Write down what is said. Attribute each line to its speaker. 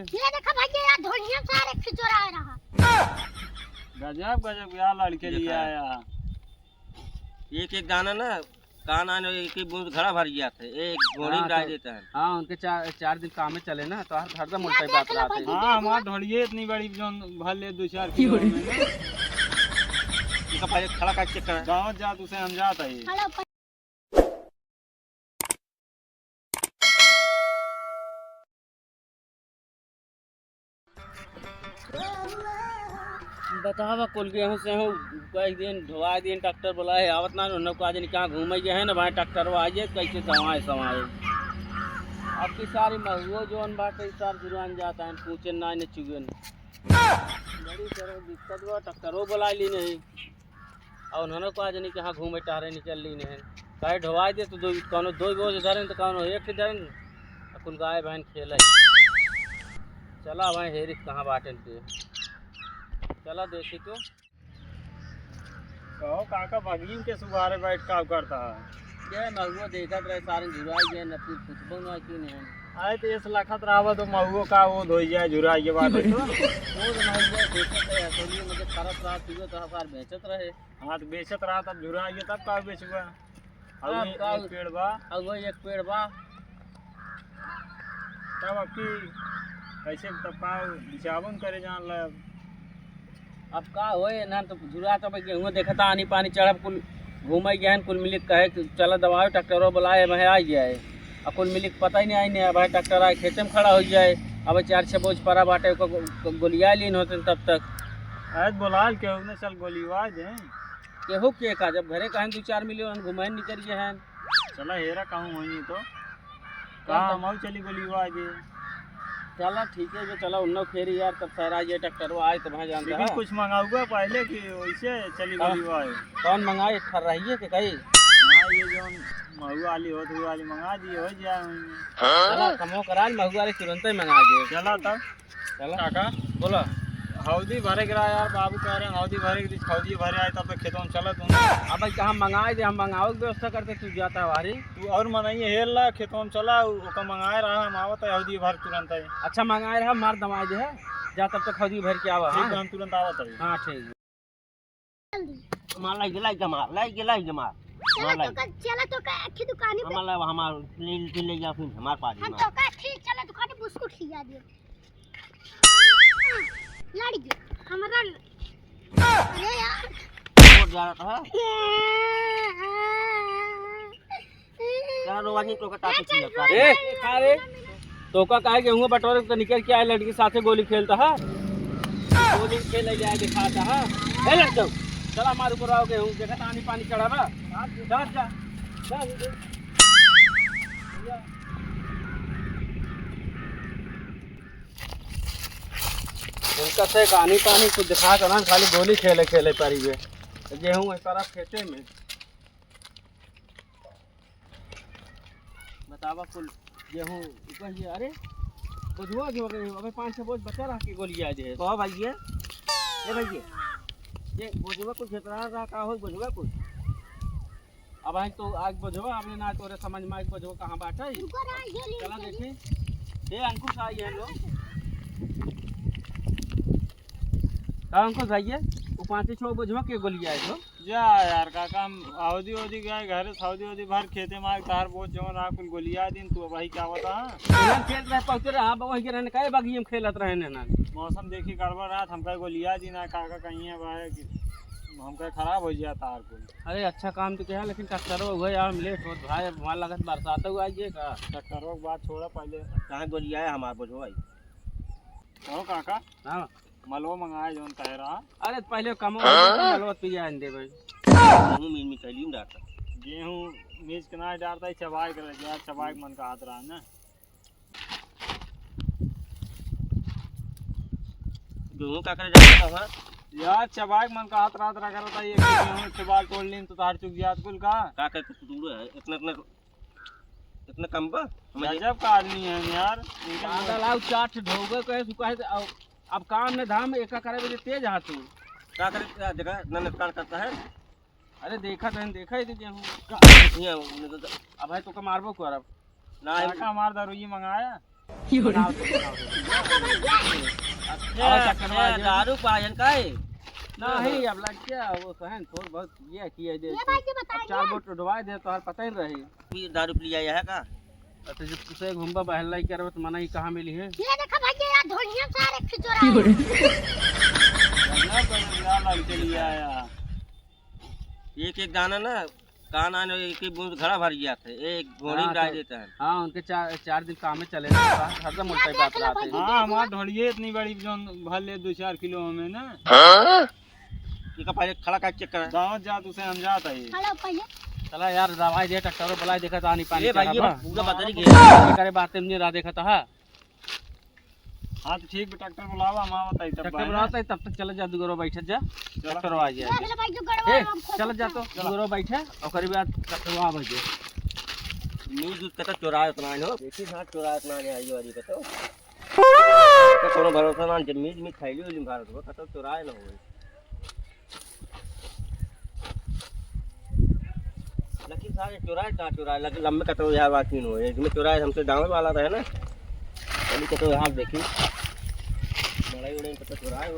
Speaker 1: ये देखा भैया यार धोनिया सारे खिचोरा रहा।
Speaker 2: गजब गजब यार लड़के लिए आया।
Speaker 3: एक एक दाना ना कान आने एक ही बूंद घड़ा भर गया था, एक घोड़ी डाल देता है।
Speaker 4: हाँ उनके चार दिन काम में चले ना तो हरदम उल्टा बात रहते हैं।
Speaker 2: हाँ हमारा ढोड़िए इतनी बड़ी जो भर ले 2-4 किलो में ना।
Speaker 3: इसका पहले खड़ा का चेक कर।
Speaker 2: गाँव जात उसे हम जाता है।
Speaker 1: हेलो
Speaker 4: बतावा कुल गेहूँ से हूँ कई दिन धोवा दिन ट्रैक्टर बोला है आवत ना उन आज कहाँ घूमे गए हैं ना भाई ट्रैक्टर आइए कैसे समाए अब की सारी महुआ जोन बाटे सार जुरान जाता है पूछे ना ने चुगन बड़ी तरह दिक्कत हुआ ट्रैक्टरों बुला ली नहीं और उन्होंने को आज नहीं कहाँ घूमे टहरे निकल ली नहीं कहे ढोवा दे तो दो बोझ धरें तो कौन एक धरें कुल गाय बहन खेल चला भाई हेरिस कहाँ बाटन पे चला देखी तो
Speaker 2: कहो काका भगीन के सुबह बैठ काम करता है।
Speaker 4: ये महुआ देखा रहे सारे झुराई गए न फिर कुछ ना की नहीं
Speaker 2: आए तो इस लखत रहा तो महुओ का वो धोई जाए झुरा के बाद तो
Speaker 4: वो महुआ बेचत रहे असली मुझे खरस रहा तुझे तो हर बेचत रहे।
Speaker 2: हाँ तो बेचत रहा तब झुरा ये तब का बेचबा।
Speaker 4: अब
Speaker 2: एक पेड़ बा
Speaker 4: अब वो एक पेड़ बा
Speaker 2: तब आपकी कैसे तब का बिचावन करे जान ला।
Speaker 4: अब का होए ना तो झुरा तो गेहूँ देखा था आनी पानी चढ़ब कुल घूमे गए कुल मिली कहे चलो दबाओ ट्रैक्टरों बुलाए मैं आ जाए अब कुल मिली पता ही नहीं आई नहीं भाई ट्रैक्टर आए खेते में खड़ा हो जाए अब 4-6 बोझ परा बाटे गोलिया लीन होते तब तक
Speaker 2: आज बोलाल के उन्हें चल गोलीबाज है
Speaker 4: केहू के का जब घरे कहें 2-4 मिलियन घुमाए निकल गए हैं
Speaker 2: चला हेरा कहूँ वही तो कहाँ हम चली गोलीबाज
Speaker 4: चला ठीक है जो चला उन्नो फेरी यार तब सहरा ये ट्रैक्टर आए तो वहाँ जानता है
Speaker 2: कुछ मंगाऊंगा पहले कि वैसे चली गोलीबाज
Speaker 4: कौन मंगाए ठर रही है कि कहीं
Speaker 2: हाँ ये जो महुआ वाली हो तो वाली मंगा दी हो जाए
Speaker 4: चला कमो करा महुआ वाले तुरंत ही मंगा दे
Speaker 2: चला तब
Speaker 4: चला
Speaker 2: काका
Speaker 4: बोला
Speaker 2: हौदी भरे गिरा यार बाबू कह रहे हैं हौदी भरे गिरी हौदी भरे आए तब तक खेतों में चला तुम
Speaker 4: अब भाई हम मंगाए दे हम मंगाओ की व्यवस्था करते तू जाता है वारी
Speaker 2: तू और मनाइए हेल ला खेतों में चला ओका मंगाए रहा हम आवत है हौदी भर तुरंत है।
Speaker 4: अच्छा मंगाए रहा मार दमाए जो है जा तब तक खौदी भर के आवा
Speaker 2: ठीक है हम तुरंत आवत है।
Speaker 4: हाँ ठीक
Speaker 3: मार लाई जमा
Speaker 1: चला तो का अच्छी दुकान पे
Speaker 3: हमार ले जा फिर हमार पास
Speaker 1: हम तो का ठीक चला दुकान पे बिस्कुट लिया दे लड़ गया हमारा अरे यार
Speaker 3: और जा रहा है क्या रोवानी तो कटा के लगा
Speaker 4: ए अरे तो का काहे गेहूं बटोरे तो निकल के आए लड़की साथे गोली खेलता है गोली खेल ले जाए दिखाता है ए लड़का चला मार ऊपर आओ गेहूं देखा पानी पानी चढ़ा बा जा उनका से पानी पानी कुछ दिखा कर ना खाली गोली खेले पारी वे गेहूं है सारा खेते में बतावा कुल गेहूं कहिए अरे बुझवा जो अबे 5-6 बोझ बचा रहा के गोली आ जाए
Speaker 3: कहो भैया ए भैया
Speaker 4: ये बुझवा कुछ खेतरा रहा का हो बुझवा कुछ अब आई तो आग बुझवा आपने ना तोरे समझ में आग बुझवा कहां बाटा चला देखे ये अंकुश आई है लोग अंकुश भैया वो 5-6 बुझवा के गोली आए तो
Speaker 2: जा यार काका हम हौदी वौदी गए घर सऊदी वौदी भर खेते मार तार बहुत जो ना कुल गोलिया दिन तू भाई क्या बता
Speaker 4: यार खेत रह पहुंचे रहा वही के रहने काहे बागी में खेलत रहे ना
Speaker 2: मौसम देखी गड़बड़ रात हम कहे गोलिया दिन काका कहीं है भाई हम कहे खराब हो गया तार कुल।
Speaker 4: अरे अच्छा काम तो क्या है लेकिन ट्रैक्टरों हुआ यार लेट हो भाई वहाँ लगत बरसात हुआ आइए का
Speaker 2: ट्रैक्टरों की बात छोड़ा पहले
Speaker 3: कहाँ गोली आया हमार बोझो भाई
Speaker 2: कहो काका
Speaker 4: हाँ
Speaker 2: मलवा मंगाए जो तहरा
Speaker 4: अरे पहले कमो मलवत पी जाए दे भाई
Speaker 3: गेहूं मीन में चलिए डाटा
Speaker 2: गेहूँ मीच के ना डालता है चबाई कर यार चबाई मन का हाथ रहा ना
Speaker 3: गेहूं का करे जाता है
Speaker 2: यार चबाई मन का हाथ रहा करता है ये गेहूँ चबाल तोड़ लीन तो तार चुक गया कुल का
Speaker 3: कर तू दूर है इतना कम बा
Speaker 2: गजब का आदमी है यार
Speaker 4: पागल आओ चाट ढोगे कहे सुखा है अब काम में धाम एका करे बजे तेज हाथ तू
Speaker 3: क्या करे जगह न नुकसान करता है।
Speaker 4: अरे देखा तो देखा ही गेहूं अब भाई तो का मारबो करब
Speaker 2: ना का मार दारू ये मंगाया
Speaker 4: बनाओ तो
Speaker 3: दारू पायन का है
Speaker 4: नहीं अब लग गया वो कहन थोड़ा बहुत ये किए दे
Speaker 1: ये भाई जी
Speaker 4: अब
Speaker 1: बताइए
Speaker 4: 4 बोट डुबा दे तो हर पता ही रही
Speaker 3: फिर दारू पी लिया है का
Speaker 4: तो जब तुसे घुमबा बहलाई करब तो मना ही कहाँ मिली है
Speaker 1: ये देखो भाई जी यार धोनिया सारे खिचोरा
Speaker 2: लग चली आया।
Speaker 3: एक दाना ना कान आने एक ही बूंद घड़ा भर गया था एक घोड़ी
Speaker 4: हाँ,
Speaker 3: डाल
Speaker 4: तो-
Speaker 3: देता है
Speaker 4: हाँ उनके 4 दिन काम में चले हरदम उल्टा ही बात रहते हैं
Speaker 2: हाँ हमार ढोलिए इतनी बड़ी जो भर ले 2-4 किलो में ना
Speaker 3: ये का पहले खड़ा का चेक करा
Speaker 2: दावत जात उसे हम जाता है।
Speaker 1: खड़ा पहले
Speaker 4: चला यार दवाई दे डॉक्टर बुलाए देखा था नहीं पानी
Speaker 3: ये भाई ये
Speaker 4: चढ़ा
Speaker 3: पूरा बता रही
Speaker 4: करे बातें मुझे रहा देखा था
Speaker 2: हाँ तो ठीक डॉक्टर बुलावा हम बताई तब
Speaker 4: डॉक्टर बुलाता है तब तक चले जा दुगरो बैठ जा डॉक्टर आ जाए
Speaker 1: ये ले भाई जी
Speaker 4: ए
Speaker 1: गड़वा
Speaker 4: चल जा तो दुगरो बैठे और करीब डॉक्टर आ बजे
Speaker 3: न्यूज दूध कता चोरा उतना हो देखी हाथ चोरा उतना ने आई वाली कतो का कोनो भरोसा ना जमीन में खाइली वाली भारत को कतो चोरा ना हो लेकिन सारे चोरा लेकिन लंबे कतो यार बात नहीं हो इसमें चोरा हमसे दांव वाला रहे ना अभी कतो यहाँ देखी बड़ाई उड़े कतो चोरा है